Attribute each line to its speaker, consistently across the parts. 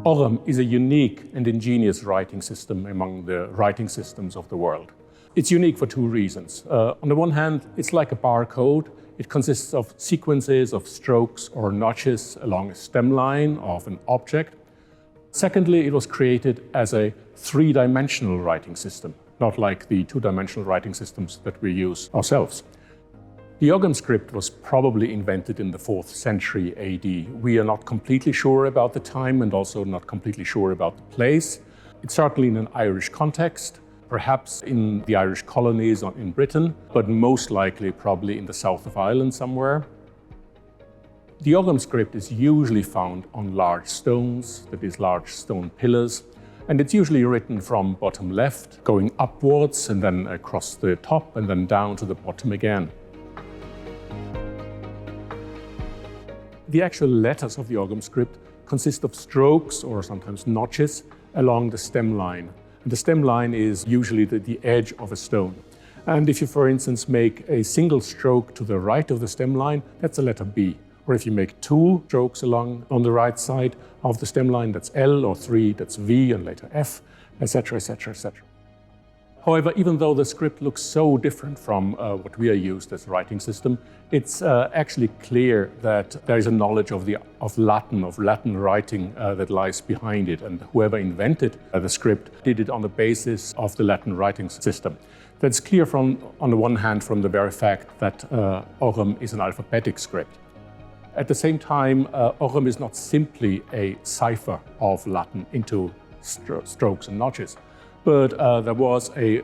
Speaker 1: Ogam is a unique and ingenious writing system among the writing systems of the world. It's unique for two reasons. On the one hand, it's like a barcode. It consists of sequences of strokes or notches along a stem line of an object. Secondly, it was created as a three-dimensional writing system, not like the two-dimensional writing systems that we use ourselves. The Ogam script was probably invented in the 4th century AD. We are not completely sure about the time and also not completely sure about the place. It's certainly in an Irish context, perhaps in the Irish colonies in Britain, but most likely probably in the south of Ireland somewhere. The Ogam script is usually found on large stones, that is, large stone pillars, and it's usually written from bottom left, going upwards and then across the top and then down to the bottom again. The actual letters of the Ogam script consist of strokes or sometimes notches along the stem line. And the stem line is usually the edge of a stone. And if you, for instance, make a single stroke to the right of the stem line, that's a letter B. Or if you make two strokes along on the right side of the stem line, that's L, or three, that's V, and later F, etc., etc., etc. However, even though the script looks so different from what we are used as a writing system, it's actually clear that there is a knowledge of Latin writing that lies behind it. And whoever invented the script did it on the basis of the Latin writing system. That's clear on the one hand from the very fact that Ogam is an alphabetic script. At the same time, Ogam is not simply a cipher of Latin into strokes and notches, but there was a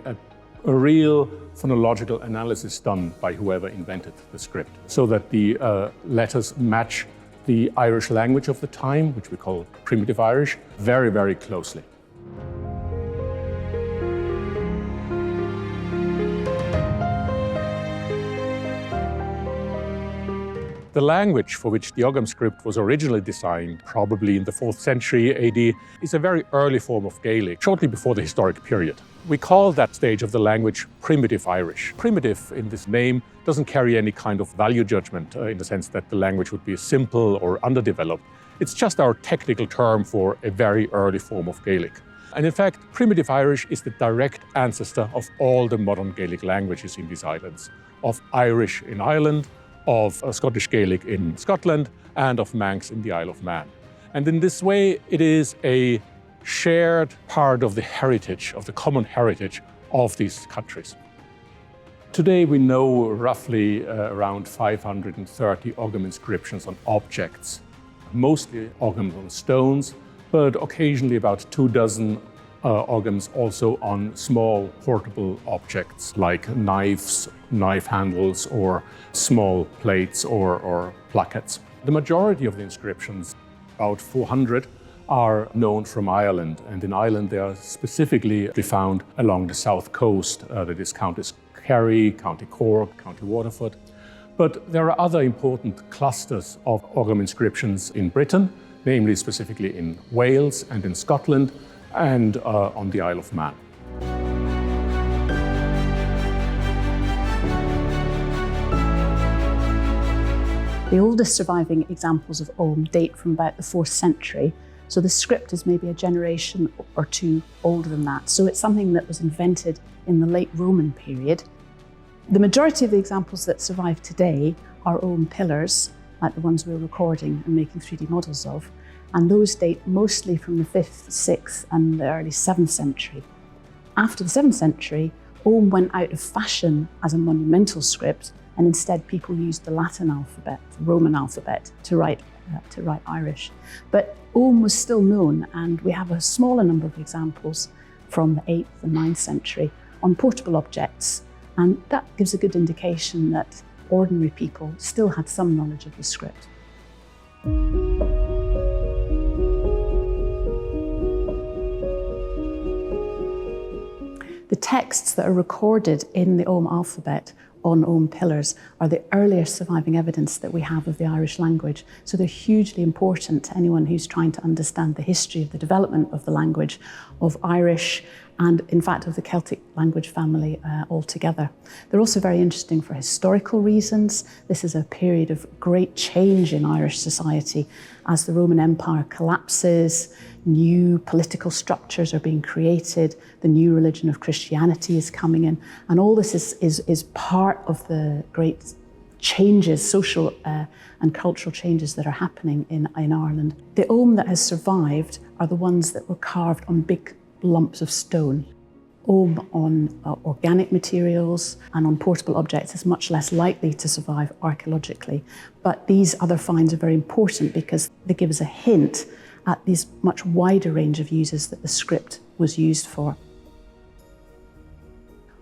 Speaker 1: real phonological analysis done by whoever invented the script, so that the letters match the Irish language of the time, which we call Primitive Irish, very, very closely. The language for which the Ogam script was originally designed, probably in the 4th century AD, is a very early form of Gaelic, shortly before the historic period. We call that stage of the language Primitive Irish. Primitive in this name doesn't carry any kind of value judgment in the sense that the language would be simple or underdeveloped. It's just our technical term for a very early form of Gaelic. And in fact, Primitive Irish is the direct ancestor of all the modern Gaelic languages in these islands, of Irish in Ireland, of Scottish Gaelic in Scotland, and of Manx in the Isle of Man. And in this way, it is a shared part of the heritage, of the common heritage of these countries. Today, we know roughly around 530 Ogam inscriptions on objects, mostly Ogams on stones, but occasionally about 24 Ogams also on small portable objects like knives, knife handles, or small plates or plaquettes. The majority of the inscriptions, about 400, are known from Ireland, and in Ireland they are specifically found along the south coast, that is County Kerry, County Cork, County Waterford. But there are other important clusters of Ogam inscriptions in Britain, namely specifically in Wales and in Scotland, and on the Isle of Man.
Speaker 2: The oldest surviving examples of Ogam date from about the 4th century, so the script is maybe a generation or two older than that. So it's something that was invented in the late Roman period. The majority of the examples that survive today are Ogam pillars, like the ones we're recording and making 3D models of, and those date mostly from the 5th, 6th and the early 7th century. After the 7th century, Ogam went out of fashion as a monumental script, and instead people used the Latin alphabet, the Roman alphabet, to write Irish. But Ogam was still known, and we have a smaller number of examples from the 8th and 9th century on portable objects, and that gives a good indication that ordinary people still had some knowledge of the script. The texts that are recorded in the Ogam alphabet on Ogam pillars are the earliest surviving evidence that we have of the Irish language. So they're hugely important to anyone who's trying to understand the history of the development of the language of Irish and in fact of the Celtic language family altogether. They're also very interesting for historical reasons. This is a period of great change in Irish society as the Roman Empire collapses, new political structures are being created, the new religion of Christianity is coming in, and all this is part of the great changes, social and cultural changes that are happening in Ireland. The Ogam that has survived are the ones that were carved on big lumps of stone. Ogam on organic materials and on portable objects is much less likely to survive archaeologically. But these other finds are very important because they give us a hint at this much wider range of uses that the script was used for.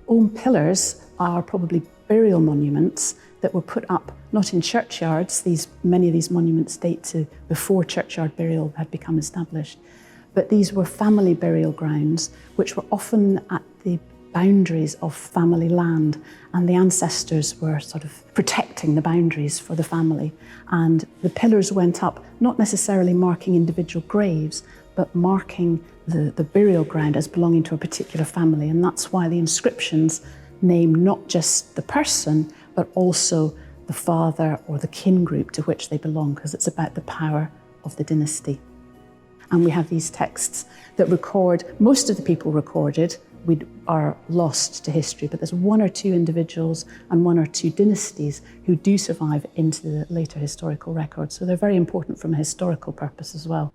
Speaker 2: Ogam pillars are probably burial monuments that were put up not in churchyards. Many of these monuments date to before churchyard burial had become established, but these were family burial grounds which were often at the boundaries of family land, and the ancestors were sort of protecting the boundaries for the family. And the pillars went up not necessarily marking individual graves, but marking the burial ground as belonging to a particular family. And that's why the inscriptions name not just the person, but also the father or the kin group to which they belong, because it's about the power of the dynasty. And we have these texts that record, most of the people recorded are lost to history, but there's one or two individuals and one or two dynasties who do survive into the later historical records. So they're very important from a historical purpose as well.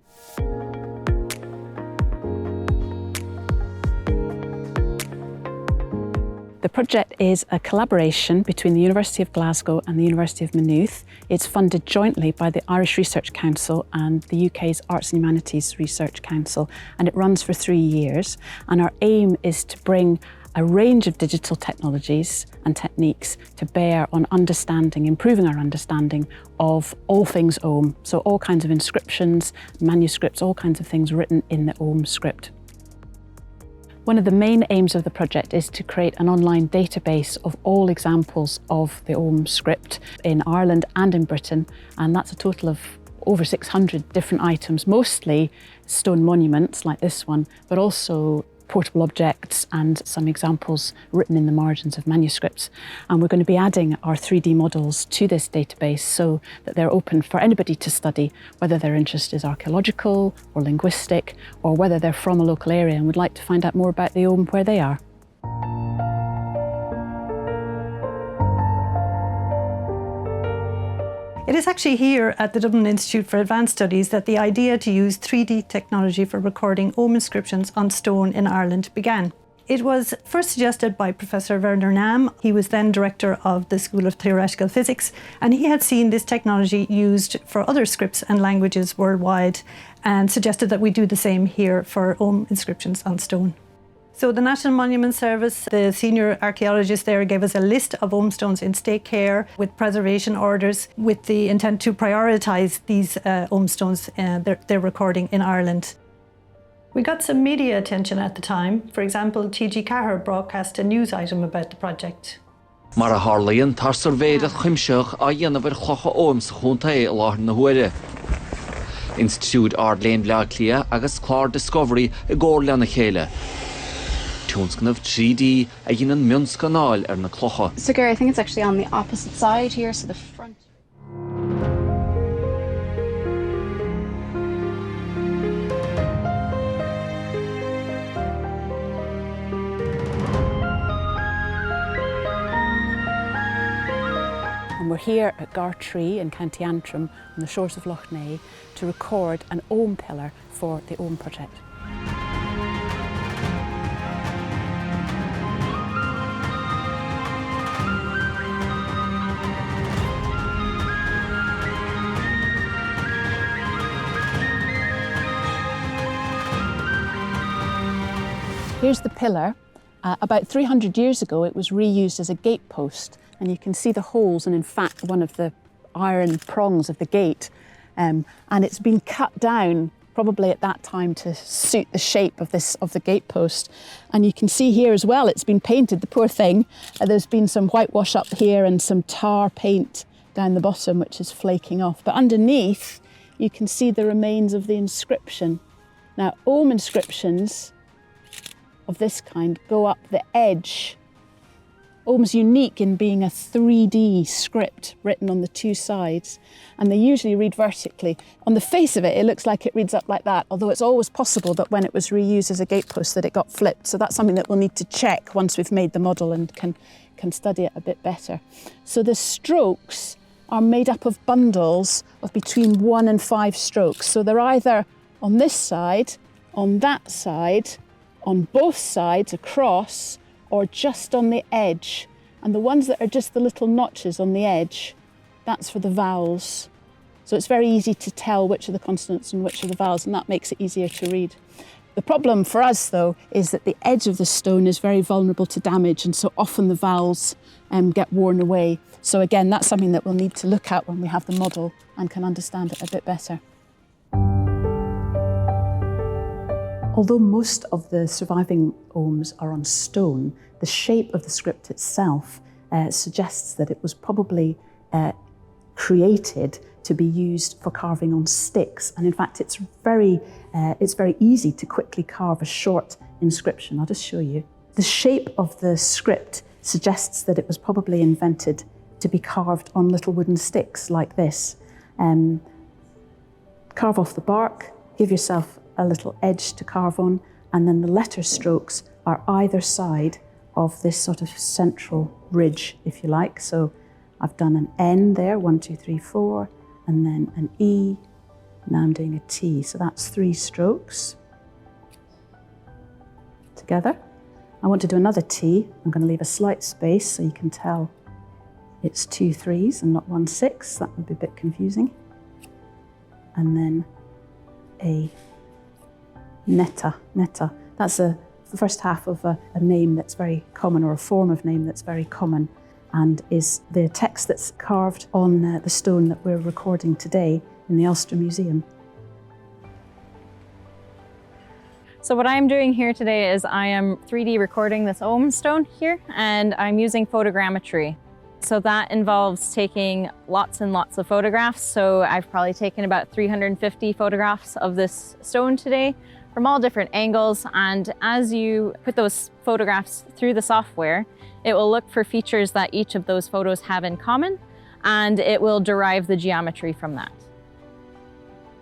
Speaker 2: The project is a collaboration between the University of Glasgow and the University of Maynooth. It's funded jointly by the Irish Research Council and the UK's Arts and Humanities Research Council, and it runs for 3 years. And our aim is to bring a range of digital technologies and techniques to bear on understanding, improving our understanding of all things Ogam. So all kinds of inscriptions, manuscripts, all kinds of things written in the Ogam script. One of the main aims of the project is to create an online database of all examples of the Ogam script in Ireland and in Britain, and that's a total of over 600 different items, mostly stone monuments like this one, but also portable objects and some examples written in the margins of manuscripts. And we're going to be adding our 3D models to this database so that they're open for anybody to study, whether their interest is archaeological or linguistic, or whether they're from a local area and would like to find out more about the Ogam where they are.
Speaker 3: It is actually here at the Dublin Institute for Advanced Studies that the idea to use 3D technology for recording Ogam inscriptions on stone in Ireland began. It was first suggested by Professor Werner Nahm. He was then director of the School of Theoretical Physics, and he had seen this technology used for other scripts and languages worldwide and suggested that we do the same here for Ogam inscriptions on stone. So the National Monument Service, the senior archaeologist there, gave us a list of Ogam stones in state care with preservation orders with the intent to prioritise these Ogam stones, their recording in Ireland. We got some media attention at the time. For example, TG Cahir broadcast a news item about the project.
Speaker 4: Mar a Harlaíonn tar survéad a chuimseach a dhéanamh chlocha Ogam sa chunta é láthar na huaire. Institute Ardlainn Blaclia agus Clár Discovery I gcóir leanna chéile. Túnscnamh 3D a dhéanann mionscanáil ar na clocha.
Speaker 5: So Gary, I think it's actually on the opposite side here, so the front.
Speaker 2: And we're here at Gartree in County Antrim on the shores of Lough Neagh to record an Ogam pillar for the Ogam project. Here's the pillar. About 300 years ago, it was reused as a gate post, and you can see the holes and in fact one of the iron prongs of the gate, and it's been cut down probably at that time to suit the shape of the gate post. And you can see here as well, it's been painted, the poor thing. There's been some whitewash up here and some tar paint down the bottom which is flaking off, but underneath you can see the remains of the inscription. Now Ogam inscriptions of this kind go up the edge. Ogham's unique in being a 3D script written on the two sides, and they usually read vertically. On the face of it, it looks like it reads up like that, although it's always possible that when it was reused as a gatepost that it got flipped. So that's something that we'll need to check once we've made the model and can study it a bit better. So the strokes are made up of bundles of between 1 and 5 strokes. So they're either on this side, on that side, on both sides across, or just on the edge. And the ones that are just the little notches on the edge, that's for the vowels. So it's very easy to tell which are the consonants and which are the vowels, and that makes it easier to read. The problem for us, though, is that the edge of the stone is very vulnerable to damage, and so often the vowels get worn away. So again, that's something that we'll need to look at when we have the model and can understand it a bit better. Although most of the surviving Oghams are on stone, the shape of the script itself suggests that it was probably created to be used for carving on sticks. And in fact, it's very easy to quickly carve a short inscription. I'll just show you. The shape of the script suggests that it was probably invented to be carved on little wooden sticks like this. Carve off the bark, give yourself a little edge to carve on, and then the letter strokes are either side of this sort of central ridge, if you like. So I've done an N there, 1, 2, 3, 4, and then an E. Now I'm doing a T, so that's 3 strokes together. I want to do another T. I'm going to leave a slight space so you can tell it's 2 3s and not 1 6. That would be a bit confusing. And then a netta. That's the first half of a name that's very common, or a form of name that's very common, and is the text that's carved on the stone that we're recording today in the Ulster Museum.
Speaker 6: So what I'm doing here today is I am 3D recording this Ogham stone here, and I'm using photogrammetry. So that involves taking lots and lots of photographs. So I've probably taken about 350 photographs of this stone today from all different angles. And as you put those photographs through the software, it will look for features that each of those photos have in common, and it will derive the geometry from that.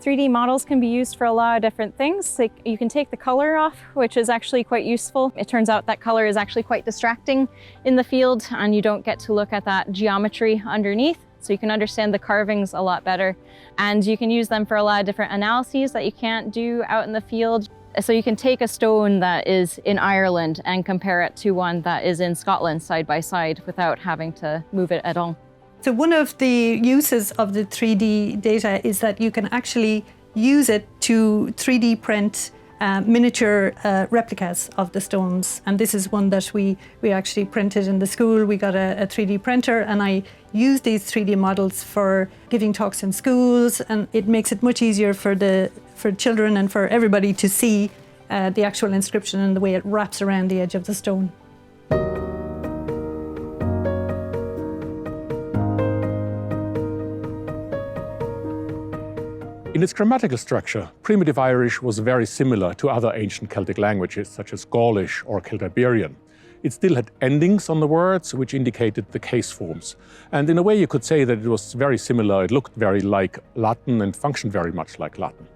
Speaker 6: 3D models can be used for a lot of different things. Like, you can take the color off, which is actually quite useful. It turns out that color is actually quite distracting in the field, and you don't get to look at that geometry underneath. So you can understand the carvings a lot better. And you can use them for a lot of different analyses that you can't do out in the field. So you can take a stone that is in Ireland and compare it to one that is in Scotland side by side without having to move it at all.
Speaker 3: So one of the uses of the 3D data is that you can actually use it to 3D print miniature replicas of the stones. And this is one that we actually printed in the school. We got a 3D printer, and I use these 3D models for giving talks in schools, and it makes it much easier for children and for everybody to see the actual inscription and the way it wraps around the edge of the stone.
Speaker 1: In its grammatical structure, primitive Irish was very similar to other ancient Celtic languages, such as Gaulish or Celtiberian. It still had endings on the words, which indicated the case forms. And in a way, you could say that it was very similar. It looked very like Latin and functioned very much like Latin.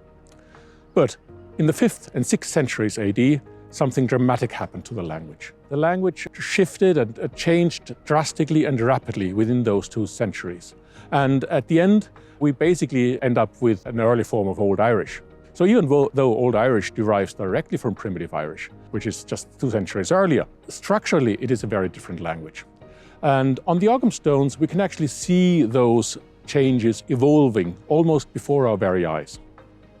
Speaker 1: But in the 5th and 6th centuries AD, something dramatic happened to the language. The language shifted and changed drastically and rapidly within those 2 centuries. And at the end, we basically end up with an early form of Old Irish. So even though Old Irish derives directly from primitive Irish, which is just 2 centuries earlier, structurally it is a very different language. And on the Ogham stones, we can actually see those changes evolving almost before our very eyes.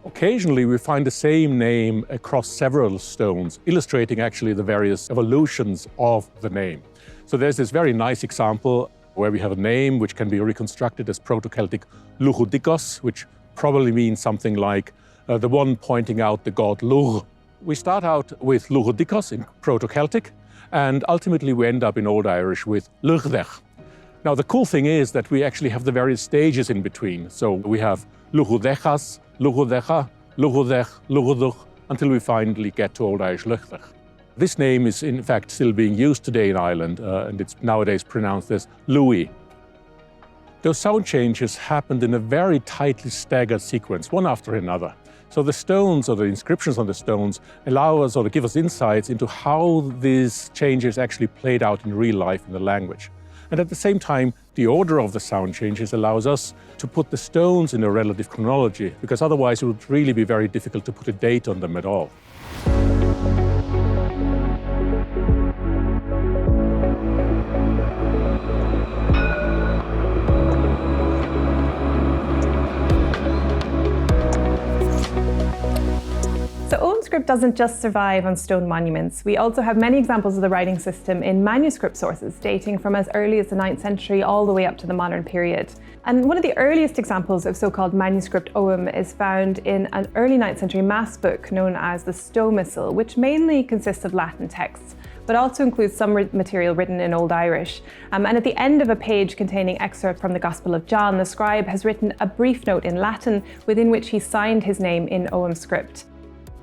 Speaker 1: Occasionally we find the same name across several stones, illustrating actually the various evolutions of the name. So there's this very nice example where we have a name which can be reconstructed as Proto-Celtic Luchudikos, which probably means something like the one pointing out the god Lugh. We start out with Luchudikos in Proto-Celtic, and ultimately we end up in Old Irish with Luchdech. Now the cool thing is that we actually have the various stages in between. So we have Luchudechas, Luchudecha, Luchudech, Luchuduch, until we finally get to Old Irish Luchdech. This name is in fact still being used today in Ireland, and it's nowadays pronounced as Louis. Those sound changes happened in a very tightly staggered sequence, one after another. So the stones or the inscriptions on the stones allow us or to give us insights into how these changes actually played out in real life in the language. And at the same time, the order of the sound changes allows us to put the stones in a relative chronology, because otherwise it would really be very difficult to put a date on them at all.
Speaker 7: So Ogham script doesn't just survive on stone monuments. We also have many examples of the writing system in manuscript sources dating from as early as the 9th century all the way up to the modern period. And one of the earliest examples of so-called manuscript Ogham is found in an early 9th century mass book known as the Stow Missal, which mainly consists of Latin texts, but also includes some material written in Old Irish. And at the end of a page containing excerpt from the Gospel of John, the scribe has written a brief note in Latin within which he signed his name in Ogham script.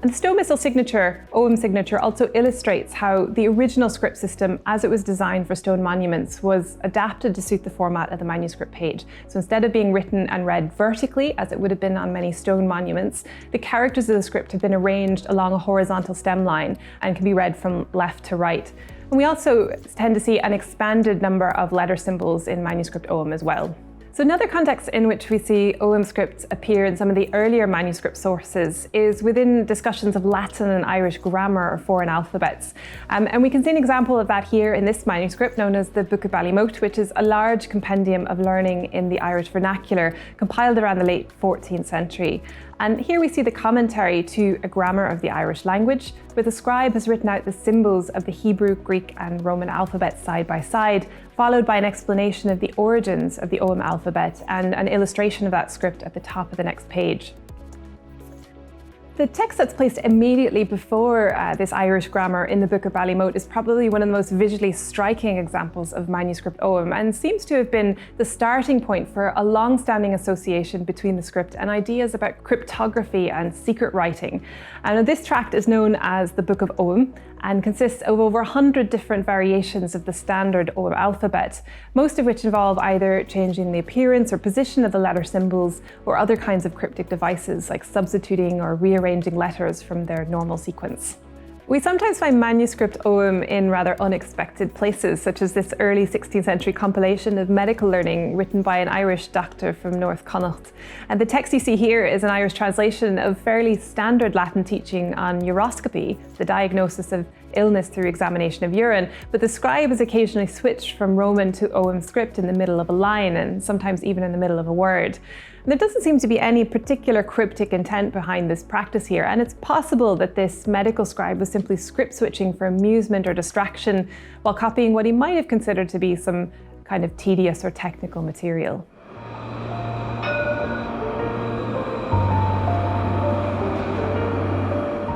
Speaker 7: And the Stow Missal signature, Ogham signature, also illustrates how the original script system, as it was designed for stone monuments, was adapted to suit the format of the manuscript page. So instead of being written and read vertically, as it would have been on many stone monuments, the characters of the script have been arranged along a horizontal stem line and can be read from left to right. And we also tend to see an expanded number of letter symbols in manuscript Ogham as well. So another context in which we see Ogham scripts appear in some of the earlier manuscript sources is within discussions of Latin and Irish grammar or foreign alphabets. And we can see an example of that here in this manuscript known as the Book of Maynooth, which is a large compendium of learning in the Irish vernacular compiled around the late 14th century. And here we see the commentary to a grammar of the Irish language, where the scribe has written out the symbols of the Hebrew, Greek, and Roman alphabets side by side, followed by an explanation of the origins of the Ogham alphabet and an illustration of that script at the top of the next page. The text that's placed immediately before this Irish grammar in the Book of Maynooth is probably one of the most visually striking examples of manuscript Ogham, and seems to have been the starting point for a long-standing association between the script and ideas about cryptography and secret writing. And this tract is known as the Book of Ogham and consists of over 100 different variations of the standard Ogham alphabet, most of which involve either changing the appearance or position of the letter symbols or other kinds of cryptic devices like substituting or rearranging letters from their normal sequence. We sometimes find manuscript Ogham in rather unexpected places, such as this early 16th century compilation of medical learning written by an Irish doctor from North Connacht. And the text you see here is an Irish translation of fairly standard Latin teaching on uroscopy, the diagnosis of illness through examination of urine, but the scribe has occasionally switched from Roman to Ogham script in the middle of a line, and sometimes even in the middle of a word. There doesn't seem to be any particular cryptic intent behind this practice here, and it's possible that this medical scribe was simply script switching for amusement or distraction while copying what he might have considered to be some kind of tedious or technical material.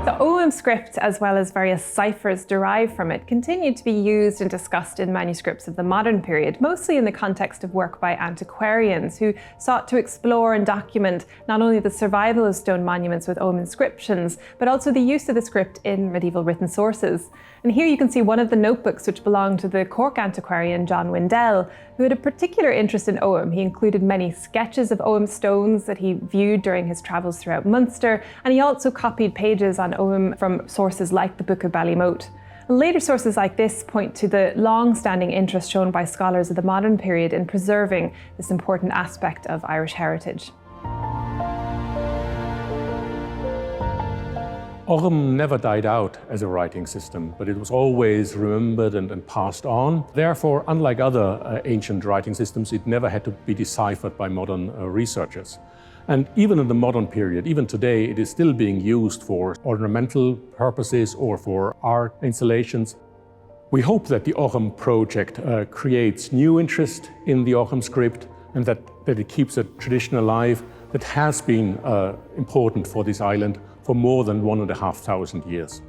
Speaker 7: The Ogham script, as well as various ciphers derived from it, continued to be used and discussed in manuscripts of the modern period, mostly in the context of work by antiquarians who sought to explore and document not only the survival of stone monuments with Ogham inscriptions, but also the use of the script in medieval written sources. And here you can see one of the notebooks which belonged to the Cork antiquarian John Windell, who had a particular interest in Ogham. He included many sketches of Ogham stones that he viewed during his travels throughout Munster, and he also copied pages on Ogham from sources like the Book of Maynooth. Later sources like this point to the long-standing interest shown by scholars of the modern period in preserving this important aspect of Irish heritage.
Speaker 1: Ogham never died out as a writing system, but it was always remembered and passed on. Therefore, unlike other ancient writing systems, it never had to be deciphered by modern researchers. And even in the modern period, even today, it is still being used for ornamental purposes or for art installations. We hope that the Ogham project creates new interest in the Ogham script and that it keeps a tradition alive that has been important for this island for more than 1,500 years.